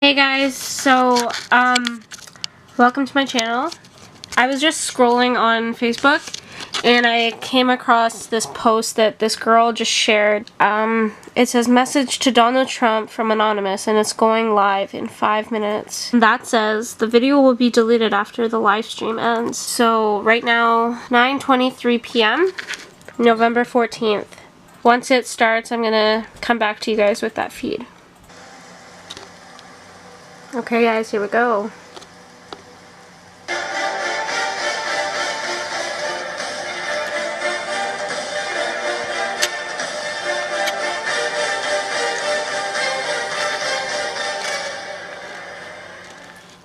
Hey guys, welcome to my channel. I was just scrolling on Facebook and I came across this post that this girl just shared. It says message to Donald Trump from Anonymous and it's going live in 5 minutes. That says the video will be deleted after the live stream ends. So right now, 9:23 p.m., November 14th. Once it starts, I'm gonna come back to you guys with that feed. Okay guys, here we go.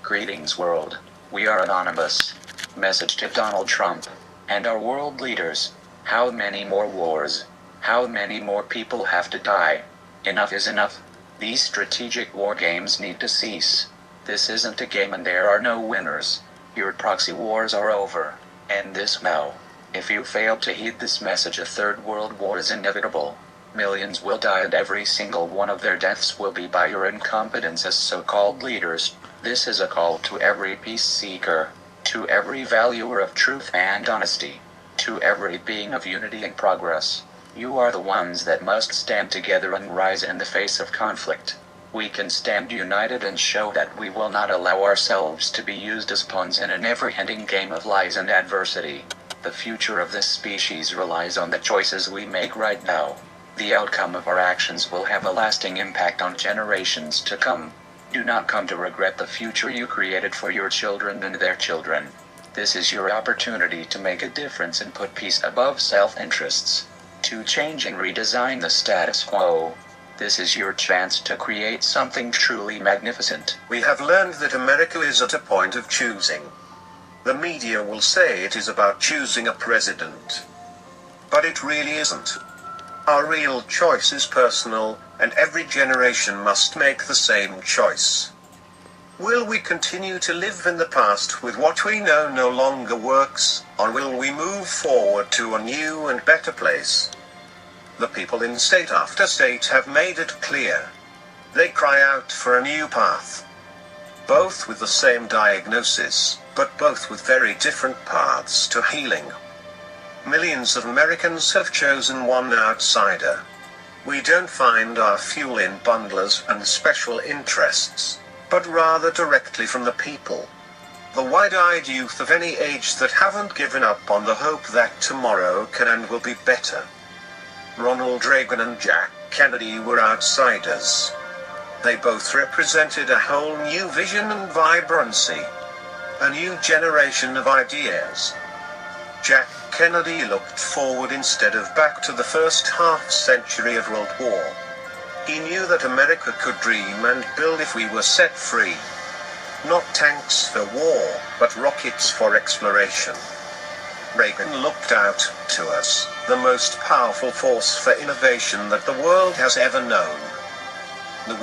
Greetings world, we are Anonymous. Message to Donald Trump and our world leaders. How many more wars? How many more people have to die? Enough is enough. These strategic war games need to cease. This isn't a game and there are no winners. Your proxy wars are over. End this now. If you fail to heed this message, a third world war is inevitable. Millions will die and every single one of their deaths will be by your incompetence as so-called leaders. This is a call to every peace seeker, to every valuer of truth and honesty, to every being of unity and progress. You are the ones that must stand together and rise in the face of conflict. We can stand united and show that we will not allow ourselves to be used as pawns in a never-ending game of lies and adversity. The future of this species relies on the choices we make right now. The outcome of our actions will have a lasting impact on generations to come. Do not come to regret the future you created for your children and their children. This is your opportunity to make a difference and put peace above self-interests. To change and redesign the status quo. This is your chance to create something truly magnificent. We have learned that America is at a point of choosing. The media will say it is about choosing a president. But it really isn't. Our real choice is personal, and every generation must make the same choice. Will we continue to live in the past with what we know no longer works, or will we move forward to a new and better place? The people in state after state have made it clear. They cry out for a new path. Both with the same diagnosis, but both with very different paths to healing. Millions of Americans have chosen one outsider. We don't find our fuel in bundlers and special interests, but rather directly from the people. The wide-eyed youth of any age that haven't given up on the hope that tomorrow can and will be better. Ronald Reagan and Jack Kennedy were outsiders. They both represented a whole new vision and vibrancy. A new generation of ideas. Jack Kennedy looked forward instead of back to the first half-century of World War. He knew that America could dream and build if we were set free. Not tanks for war, but rockets for exploration. Reagan looked out to us, the most powerful force for innovation that the world has ever known.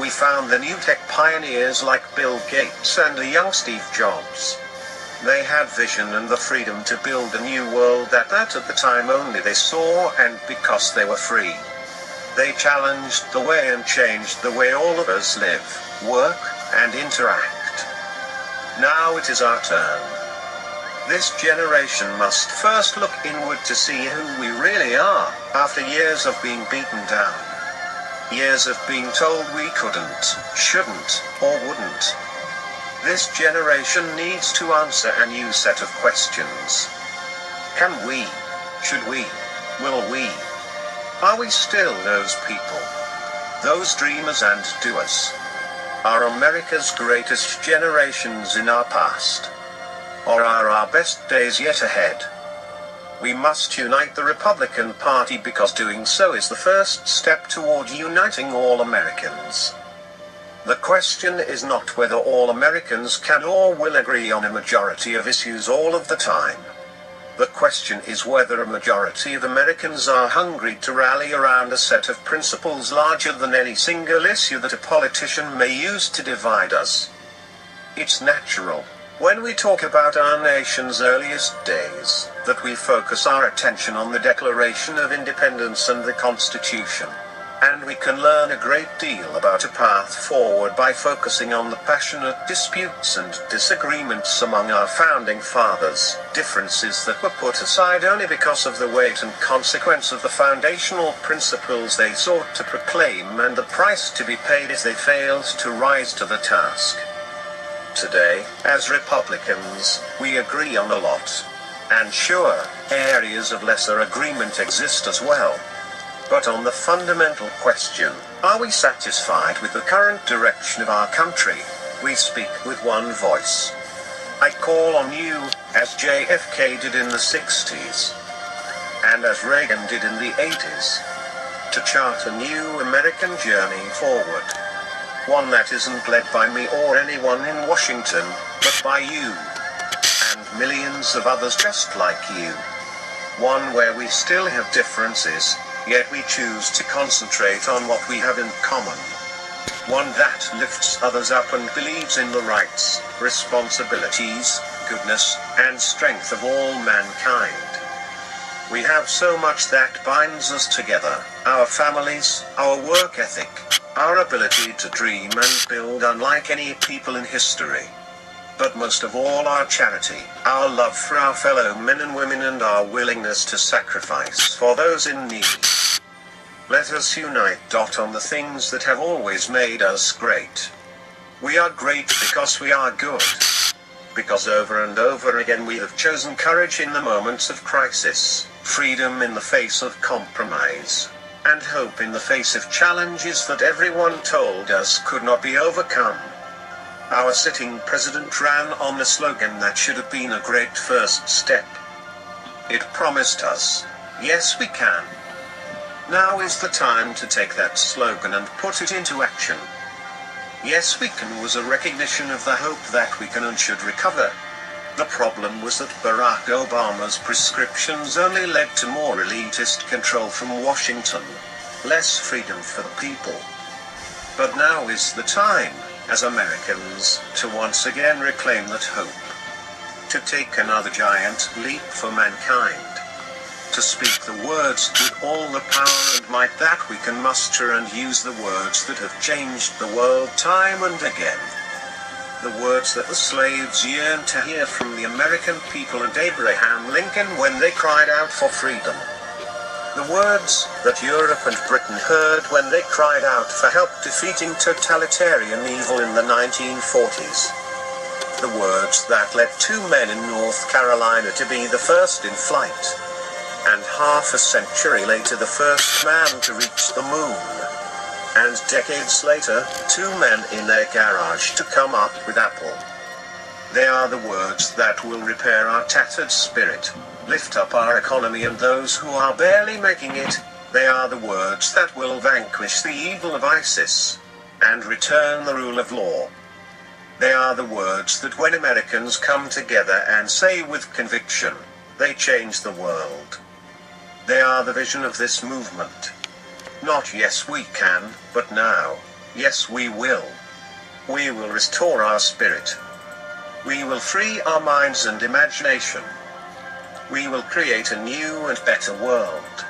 We found the new tech pioneers like Bill Gates and the young Steve Jobs. They had vision and the freedom to build a new world that at the time only they saw, and because they were free. They challenged the way and changed the way all of us live, work, and interact. Now it is our turn. This generation must first look inward to see who we really are, after years of being beaten down. Years of being told we couldn't, shouldn't, or wouldn't. This generation needs to answer a new set of questions. Can we? Should we? Will we? Are we still those people? Those dreamers and doers? Are America's greatest generations in our past? Or are our best days yet ahead? We must unite the Republican Party because doing so is the first step toward uniting all Americans. The question is not whether all Americans can or will agree on a majority of issues all of the time. The question is whether a majority of Americans are hungry to rally around a set of principles larger than any single issue that a politician may use to divide us. It's natural, when we talk about our nation's earliest days, that we focus our attention on the Declaration of Independence and the Constitution. And we can learn a great deal about a path forward by focusing on the passionate disputes and disagreements among our founding fathers, differences that were put aside only because of the weight and consequence of the foundational principles they sought to proclaim and the price to be paid if they failed to rise to the task. Today, as Republicans, we agree on a lot. And sure, areas of lesser agreement exist as well. But on the fundamental question, are we satisfied with the current direction of our country? We speak with one voice. I call on you, as JFK did in the 60s, and as Reagan did in the 80s, to chart a new American journey forward. One that isn't led by me or anyone in Washington, but by you, and millions of others just like you. One where we still have differences, yet we choose to concentrate on what we have in common. One that lifts others up and believes in the rights, responsibilities, goodness, and strength of all mankind. We have so much that binds us together, our families, our work ethic, our ability to dream and build unlike any people in history. But most of all, our charity, our love for our fellow men and women, and our willingness to sacrifice for those in need. Let us unite on the things that have always made us great. We are great because we are good. Because over and over again we have chosen courage in the moments of crisis, freedom in the face of compromise, and hope in the face of challenges that everyone told us could not be overcome. Our sitting president ran on a slogan that should have been a great first step. It promised us, yes we can. Now is the time to take that slogan and put it into action. Yes we can was a recognition of the hope that we can and should recover. The problem was that Barack Obama's prescriptions only led to more elitist control from Washington, less freedom for the people. But now is the time, as Americans, to once again reclaim that hope. To take another giant leap for mankind. To speak the words with all the power and might that we can muster, and use the words that have changed the world time and again. The words that the slaves yearned to hear from the American people and Abraham Lincoln when they cried out for freedom. The words that Europe and Britain heard when they cried out for help defeating totalitarian evil in the 1940s. The words that led two men in North Carolina to be the first in flight. And half a century later the first man to reach the moon. And decades later, two men in their garage to come up with Apple. They are the words that will repair our tattered spirit, lift up our economy and those who are barely making it. They are the words that will vanquish the evil of ISIS, and return the rule of law. They are the words that when Americans come together and say with conviction, they change the world. They are the vision of this movement. Not yes we can, but now, yes we will. We will restore our spirit. We will free our minds and imagination. We will create a new and better world.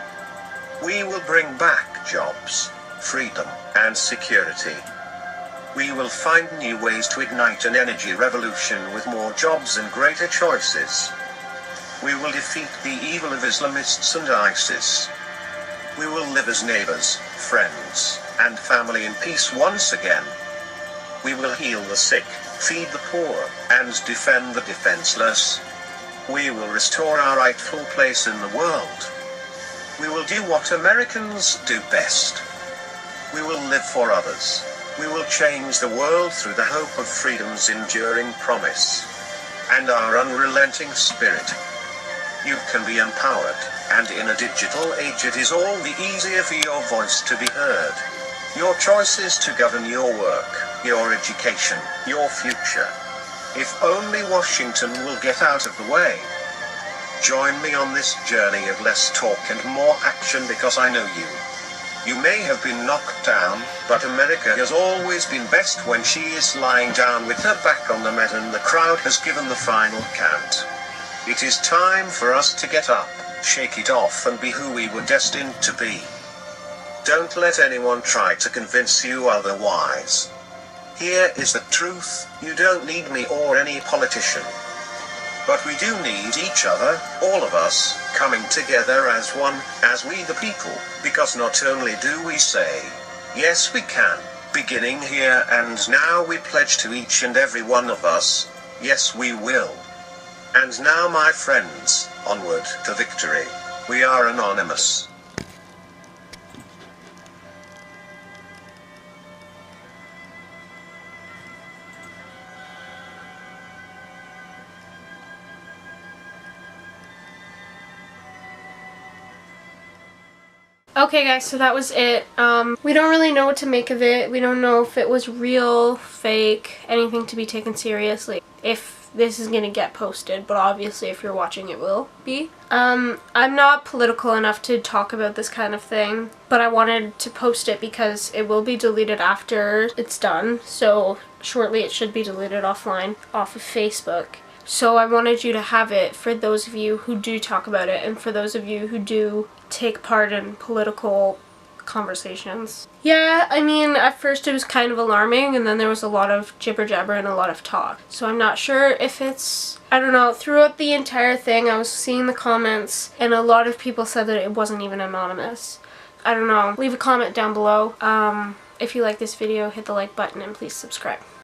We will bring back jobs, freedom, and security. We will find new ways to ignite an energy revolution with more jobs and greater choices. We will defeat the evil of Islamists and ISIS. We will live as neighbors, friends, and family in peace once again. We will heal the sick, feed the poor, and defend the defenseless. We will restore our rightful place in the world. We will do what Americans do best. We will live for others. We will change the world through the hope of freedom's enduring promise and our unrelenting spirit. You can be empowered, and in a digital age it is all the easier for your voice to be heard. Your choice is to govern your work, your education, your future. If only Washington will get out of the way. Join me on this journey of less talk and more action, because I know you. You may have been knocked down, but America has always been best when she is lying down with her back on the mat and the crowd has given the final count. It is time for us to get up, shake it off, and be who we were destined to be. Don't let anyone try to convince you otherwise. Here is the truth: you don't need me or any politician. But we do need each other, all of us, coming together as one, as we the people, because not only do we say, yes we can, beginning here and now, we pledge to each and every one of us, yes we will. And now, my friends, onward to victory. We are anonymous. Okay guys, so that was it. We don't really know what to make of it. We don't know if it was real, fake, anything to be taken seriously. If this is gonna get posted, but obviously if you're watching it will be. I'm not political enough to talk about this kind of thing, but I wanted to post it because it will be deleted after it's done, so shortly it should be deleted offline, off of Facebook. So I wanted you to have it for those of you who do talk about it and for those of you who do take part in political conversations. Yeah, I mean, at first it was kind of alarming and then there was a lot of jibber jabber and a lot of talk. So I'm not sure if it's, I don't know, throughout the entire thing I was seeing the comments and a lot of people said that it wasn't even anonymous. I don't know. Leave a comment down below. If you like this video, hit the like button and please subscribe.